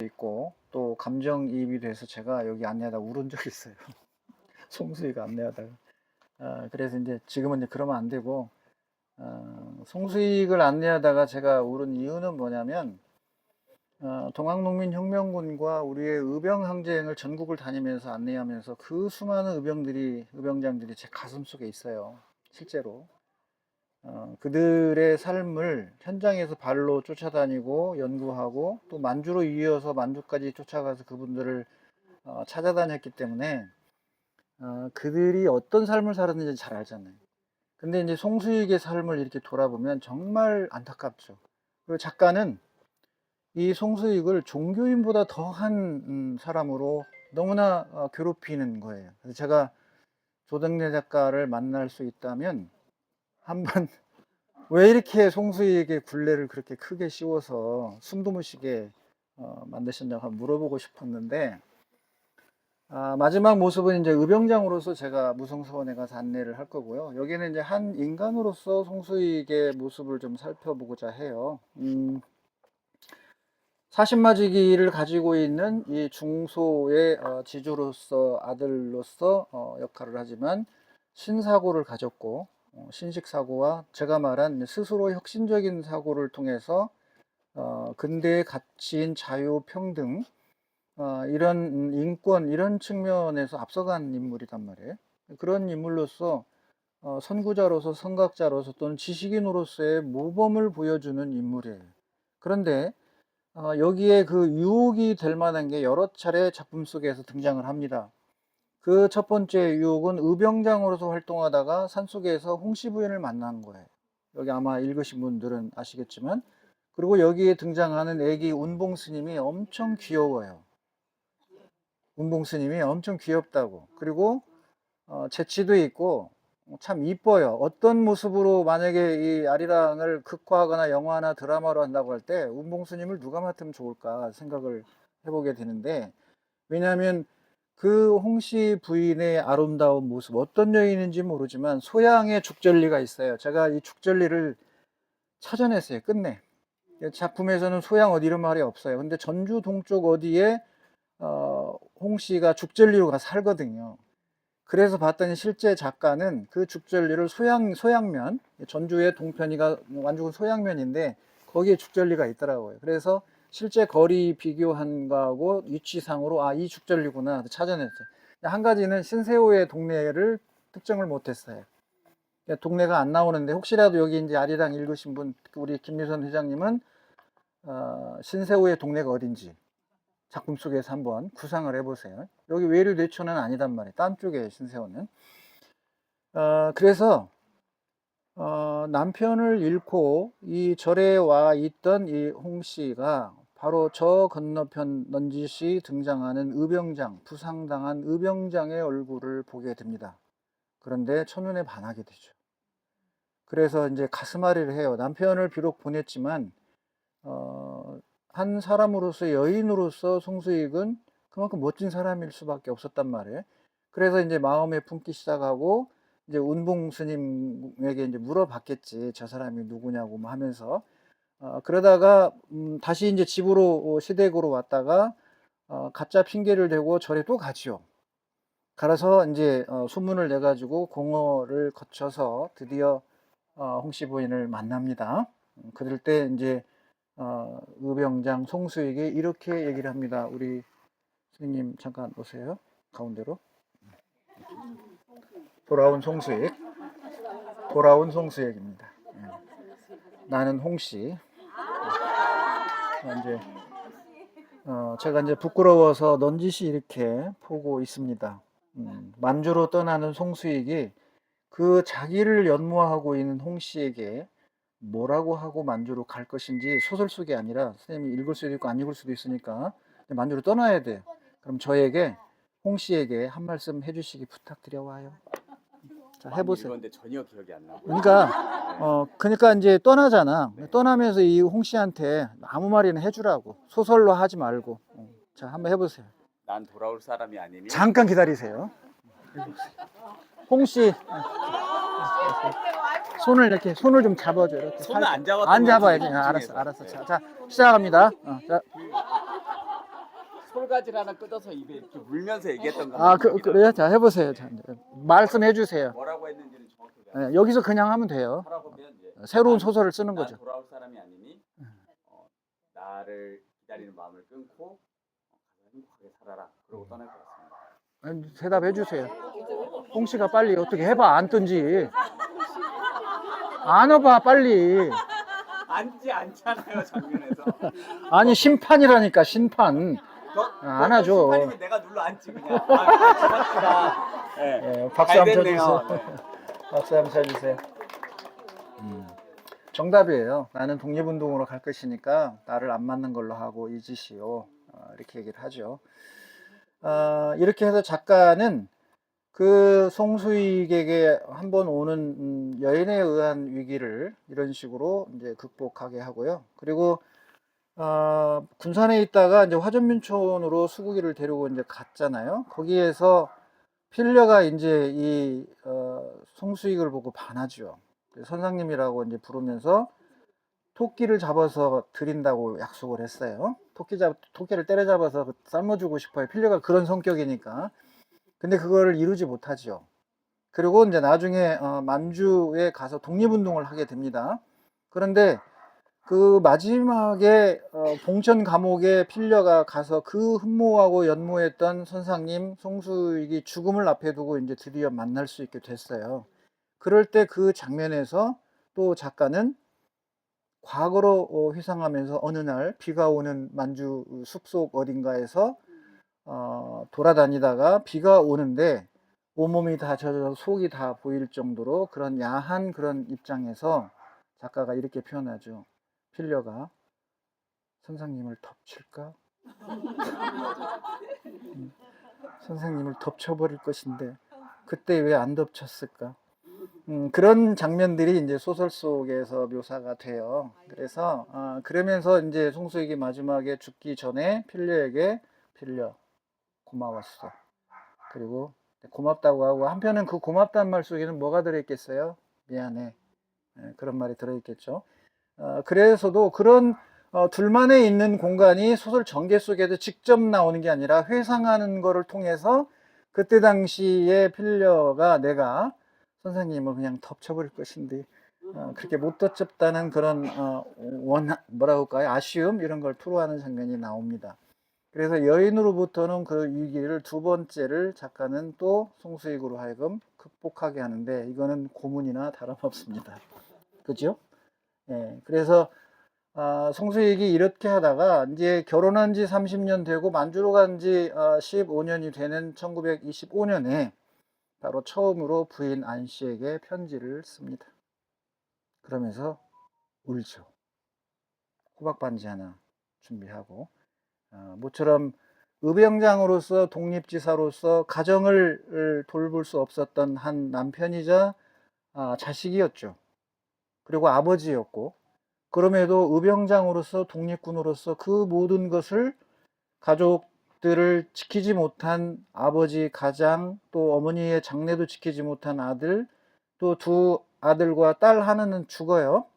있고 또 감정이입이 돼서 제가 여기 안내하다 울은 적이 있어요. 송수희가 안내하다가. 그래서 이제 지금은 이제 그러면 안 되고 송수익을 안내하다가 제가 울은 이유는 뭐냐면 동학농민혁명군과 우리의 의병항쟁을 전국을 다니면서 안내하면서 그 수많은 의병장들이 제 가슴 속에 있어요. 실제로. 그들의 삶을 현장에서 발로 쫓아다니고 연구하고 또 만주로 이어서 만주까지 쫓아가서 그분들을 찾아다녔기 때문에 그들이 어떤 삶을 살았는지 잘 알잖아요. 근데 이제 송수익의 삶을 이렇게 돌아보면 정말 안타깝죠. 그리고 작가는 이 송수익을 종교인보다 더한 사람으로 너무나 괴롭히는 거예요. 그래서 제가 조정래 작가를 만날 수 있다면 한번 왜 이렇게 송수익의 굴레를 그렇게 크게 씌워서 숨도 못 쉬게 만드셨냐고 한번 물어보고 싶었는데 마지막 모습은 이제 의병장으로서 제가 무성서원에 가서 안내를 할 거고요. 여기는 이제 한 인간으로서 송수익의 모습을 좀 살펴보고자 해요. 사신마지기를 가지고 있는 이 중소의 지주로서 아들로서 역할을 하지만 신사고를 가졌고 신식사고와 제가 말한 스스로 혁신적인 사고를 통해서 근대의 가치인 자유, 평등 이런 인권 이런 측면에서 앞서간 인물이란 말이에요. 그런 인물로서 선구자로서 선각자로서 또는 지식인으로서의 모범을 보여주는 인물이에요. 그런데 여기에 그 유혹이 될 만한 게 여러 차례 작품 속에서 등장을 합니다. 그 첫 번째 유혹은 의병장으로서 활동하다가 산속에서 홍씨 부인을 만난 거예요. 여기 아마 읽으신 분들은 아시겠지만, 그리고 여기에 등장하는 애기 운봉 스님이 엄청 귀여워요. 운봉 스님이 엄청 귀엽다고. 그리고 재치도 있고 참 이뻐요. 어떤 모습으로 만약에 이 아리랑을 극화하거나 영화나 드라마로 한다고 할 때 운봉 스님을 누가 맡으면 좋을까 생각을 해보게 되는데, 왜냐하면 그 홍씨 부인의 아름다운 모습, 어떤 여인인지 모르지만 소양의 죽절리가 있어요. 제가 이 죽절리를 찾아냈어요. 끝내. 작품에서는 소양 어디로 말이 없어요. 근데 전주 동쪽 어디에 홍씨가 죽절리로 가 살거든요. 그래서 봤더니 실제 작가는 그 죽절리를 소양면, 전주의 동편이가 완주군 소양면인데 거기에 죽절리가 있더라고요. 그래서 실제 거리 비교한 거하고 위치상으로 이 죽절리구나 찾아냈어요. 한 가지는 신세호의 동네를 특정을 못했어요. 동네가 안 나오는데 혹시라도 여기 이제 아리랑 읽으신 분, 우리 김유선 회장님은 신세호의 동네가 어딘지 작품 속에서 한번 구상을 해보세요. 여기 외류 내촌은 아니단 말이에요. 딴 쪽에 신세호는. 그래서 남편을 잃고 이 절에 와 있던 이 홍씨가 바로 저 건너편 넌지시 등장하는 의병장, 부상당한 의병장의 얼굴을 보게 됩니다. 그런데 첫눈에 반하게 되죠. 그래서 이제 가슴앓이를 해요. 남편을 비록 보냈지만 한 사람으로서, 여인으로서 송수익은 그만큼 멋진 사람일 수밖에 없었단 말이에요. 그래서 이제 마음에 품기 시작하고 이제 운봉 스님에게 이제 물어봤겠지. 저 사람이 누구냐고 뭐 하면서 그러다가 다시 이제 집으로 시댁으로 왔다가 가짜 핑계를 대고 절에 또 가지요. 가서 이제 소문을 내 가지고 공허를 거쳐서 드디어 홍씨 부인을 만납니다. 그럴 때 이제 의병장 송수에게 이렇게 얘기를 합니다. 우리 선생님 잠깐 오세요. 가운데로. 돌아온 송수익. 돌아온 송수익입니다. 나는 홍씨. 이제 제가 이제 부끄러워서 넌지시 이렇게 보고 있습니다. 만주로 떠나는 송수익이 그 자기를 연모하고 있는 홍씨에게 뭐라고 하고 만주로 갈 것인지 소설 속이 아니라 선생님이 읽을 수도 있고 안 읽을 수도 있으니까 만주로 떠나야 돼요. 그럼 저에게 홍씨에게 한 말씀 해주시기 부탁드려와요. 자, 해보세요. 그런데 전혀 기억이 안 나고. 그러니까 이제 떠나잖아. 네. 떠나면서 이 홍씨한테 아무 말이나 해주라고. 소설로 하지 말고. 자, 한번 해보세요. 난 돌아올 사람이 아니니. 잠깐 기다리세요. 홍씨 손을 좀 잡아줘. 이렇게 손을 안 잡았던 안 잡아야지. 것 같은데, 알았어, 중에서. 알았어. 네. 자, 시작합니다. 자. 솔가지를 하나 뜯어서 입에 이렇게 물면서 얘기했던 겁니다. 그래요? 자, 해보세요. 자, 말씀해 주세요. 뭐라고 했는지는 정확하게 네, 여기서 그냥 하면 돼요. 하라고 하면 이제 새로운 난- 소설을 쓰는 난 거죠. 돌아올 사람이 아니니 나를 기다리는 마음을 끊고 행복하게 살아라. 그러고 떠날 것 같습니다. 아니, 대답해 주세요. 홍 씨가 빨리 어떻게 해봐. 안 뜬지. 안 와봐, 빨리. 앉지 않잖아요 장면에서. 아니, 심판이라니까, 심판. 안 하죠. 심판이면 내가 눌러 앉지 그냥. 고맙습니다. 네. 네, 박수 한번 잘 됐네요. 쳐주세요. 박수 한번 쳐주세요. 정답이에요. 나는 독립운동으로 갈 것이니까 나를 안 맞는 걸로 하고 잊으시오. 이렇게 얘기를 하죠. 이렇게 해서 작가는 그 송수익에게 한번 오는 여인에 의한 위기를 이런 식으로 이제 극복하게 하고요. 그리고 군산에 있다가 이제 화전민촌으로 수국이를 데리고 이제 갔잖아요. 거기에서 필려가 이제 이 송수익을 보고 반하죠. 선상님이라고 이제 부르면서 토끼를 잡아서 드린다고 약속을 했어요. 토끼를 때려잡아서 삶아주고 싶어요. 필려가 그런 성격이니까. 근데 그거를 이루지 못하죠. 그리고 이제 나중에 만주에 가서 독립운동을 하게 됩니다. 그런데 그 마지막에 봉천 감옥에 필려가 가서 그 흠모하고 연모했던 선상님 송수익이 죽음을 앞에 두고 이제 드디어 만날 수 있게 됐어요. 그럴 때 그 장면에서 또 작가는 과거로 회상하면서 어느 날 비가 오는 만주 숲속 어딘가에서 돌아다니다가 비가 오는데 온몸이 다 젖어서 속이 다 보일 정도로 그런 야한 그런 입장에서 작가가 이렇게 표현하죠. 필려가 선생님을 덮칠까? 선생님을 덮쳐버릴 것인데 그때 왜 안 덮쳤을까? 그런 장면들이 이제 소설 속에서 묘사가 돼요. 그래서 그러면서 이제 송수익이 마지막에 죽기 전에 필려에게 필려 고마웠어. 그리고 고맙다고 하고 한편은 그 고맙다는 말 속에는 뭐가 들어있겠어요? 미안해. 그런 말이 들어있겠죠. 그래서도 그런 둘만의 있는 공간이 소설 전개 속에도 직접 나오는 게 아니라 회상하는 거를 통해서 그때 당시에 필려가 내가 선생님을 그냥 덮쳐버릴 것인데 그렇게 못 덮쳤다는 그런 뭐라고 할까요? 아쉬움 이런 걸 토로하는 장면이 나옵니다. 그래서 여인으로부터는 그 위기를 두 번째를 작가는 또 송수익으로 하여금 극복하게 하는데 이거는 고문이나 다름없습니다. 그죠? 예, 그래서 송수익이 이렇게 하다가 이제 결혼한 지 30년 되고 만주로 간 지 15년이 되는 1925년에 바로 처음으로 부인 안 씨에게 편지를 씁니다. 그러면서 울죠. 호박 반지 하나 준비하고 모처럼 의병장으로서 독립지사로서 가정을 돌볼 수 없었던 한 남편이자 자식이었죠. 그리고 아버지였고 그럼에도 의병장으로서 독립군으로서 그 모든 것을 가족들을 지키지 못한 아버지 가장 또 어머니의 장례도 지키지 못한 아들 또 두 아들과 딸 하나는 죽어요.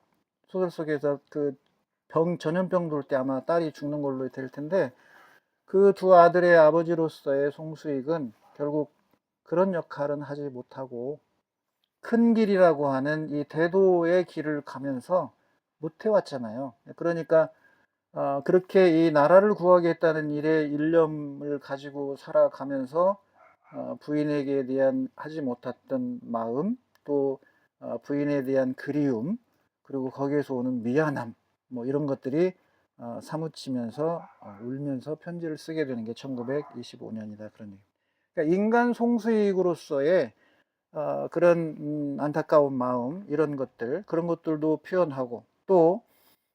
소설 속에서 그 전염병 돌 때 아마 딸이 죽는 걸로 될 텐데 그 두 아들의 아버지로서의 송수익은 결국 그런 역할은 하지 못하고 큰 길이라고 하는 이 대도의 길을 가면서 못 해왔잖아요. 그러니까 그렇게 이 나라를 구하겠다는 일에 일념을 가지고 살아가면서 부인에게 대한 하지 못했던 마음 또 부인에 대한 그리움 그리고 거기에서 오는 미안함 뭐 이런 것들이 사무치면서 울면서 편지를 쓰게 되는 게 1925년이다 그런 얘기. 그러니까 인간 송수익으로서의 그런 안타까운 마음 이런 것들 그런 것들도 표현하고 또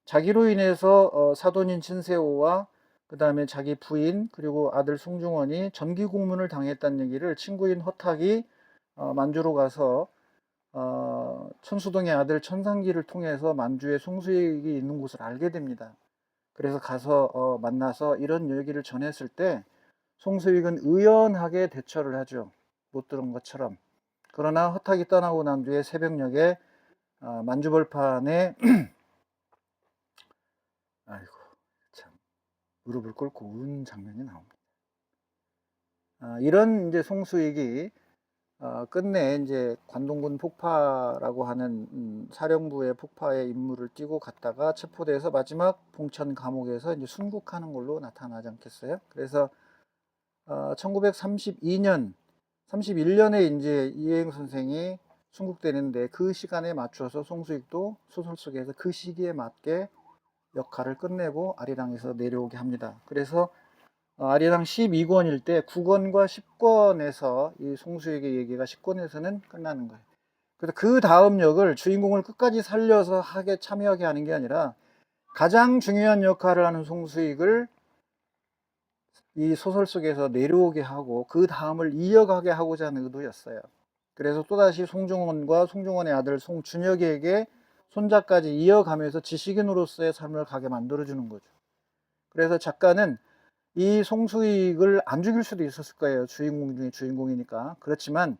자기로 인해서 사돈인 친세호와 그 다음에 자기 부인 그리고 아들 송중원이 전기 고문을 당했다는 얘기를 친구인 허탁이 만주로 가서 천수동의 아들 천상기를 통해서 만주에 송수익이 있는 곳을 알게 됩니다. 그래서 가서 만나서 이런 얘기를 전했을 때 송수익은 의연하게 대처를 하죠. 못 들은 것처럼. 그러나 허탁이 떠나고 난 뒤에 새벽녘에 만주벌판에 아이고 참 무릎을 꿇고 운 장면이 나옵니다. 이런 이제 송수익이 끝내 이제 관동군 폭파라고 하는 사령부의 폭파의 임무를 띠고 갔다가 체포돼서 마지막 봉천 감옥에서 이제 순국하는 걸로 나타나지 않겠어요? 그래서 1932년, 31년에 이제 이혜영 선생이 순국되는데 그 시간에 맞춰서 송수익도 소설 속에서 그 시기에 맞게 역할을 끝내고 아리랑에서 내려오게 합니다. 그래서 아리랑 12권일 때 9권과 10권에서 이 송수익의 얘기가 10권에서는 끝나는 거예요. 그래서 그 다음 역을 주인공을 끝까지 살려서 하게 참여하게 하는 게 아니라 가장 중요한 역할을 하는 송수익을 이 소설 속에서 내려오게 하고 그 다음을 이어가게 하고자 하는 의도였어요. 그래서 또다시 송중원과 송중원의 아들 송준혁에게 손자까지 이어가면서 지식인으로서의 삶을 가게 만들어주는 거죠. 그래서 작가는 이 송수익을 안 죽일 수도 있었을 거예요. 주인공 중에 주인공이니까. 그렇지만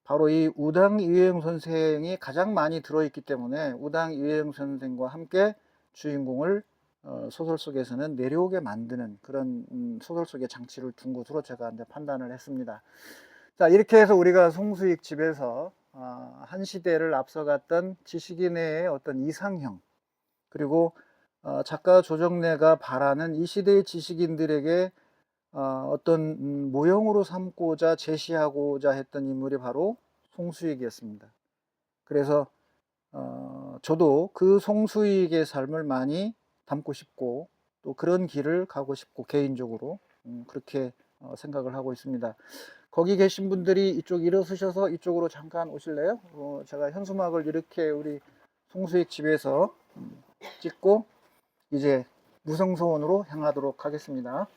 바로 이 우당 이회영 선생이 가장 많이 들어있기 때문에 우당 이회영 선생과 함께 주인공을 소설 속에서는 내려오게 만드는 그런 소설 속의 장치를 둔 것으로 제가 이제 판단을 했습니다. 자, 이렇게 해서 우리가 송수익 집에서 한 시대를 앞서갔던 지식인의 어떤 이상형, 그리고 작가 조정래가 바라는 이 시대의 지식인들에게 어떤 모형으로 삼고자 제시하고자 했던 인물이 바로 송수익이었습니다. 그래서 저도 그 송수익의 삶을 많이 담고 싶고 또 그런 길을 가고 싶고 개인적으로 그렇게 생각을 하고 있습니다. 거기 계신 분들이 이쪽 일어서셔서 이쪽으로 잠깐 오실래요? 제가 현수막을 이렇게 우리 송수익 집에서 찍고 이제 무성소원으로 향하도록 하겠습니다.